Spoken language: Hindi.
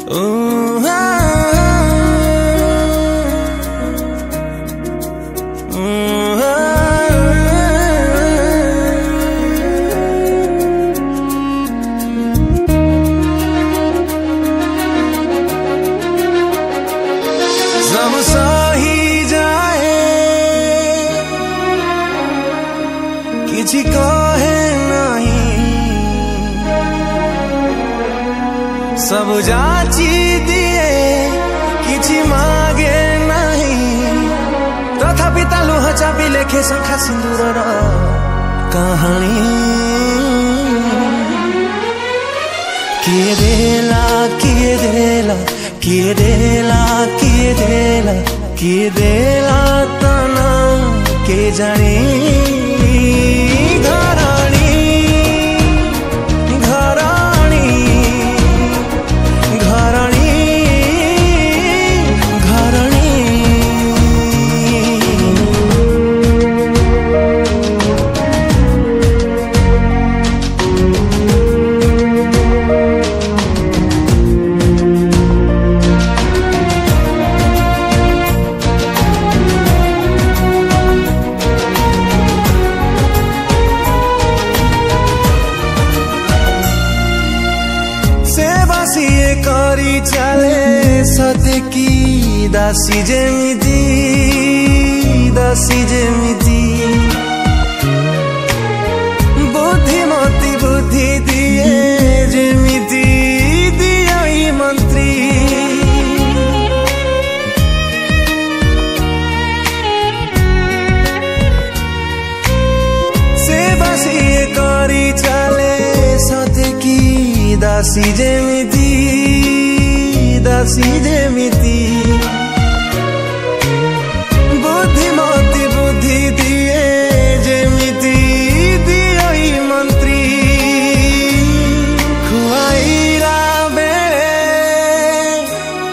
सब सही जाए किसी कहे नहीं, सब जाची दिए किसी मागे नहीं, तथापि ता लुह चापी लेखे शंखा सिंदूर कहानी। किए देला किए देला किए देला किए देला किए देला तना के जानी। घरानी घरानी घरानी घरानी। सिए करी चले सते की दासी जेमिति दासी जेमिति। बुद्धिमती बुद्धि दिए जेमिति दिए मंत्री। सेवा सिए करी चले सते की दासी जेमिति दासी जेमिति।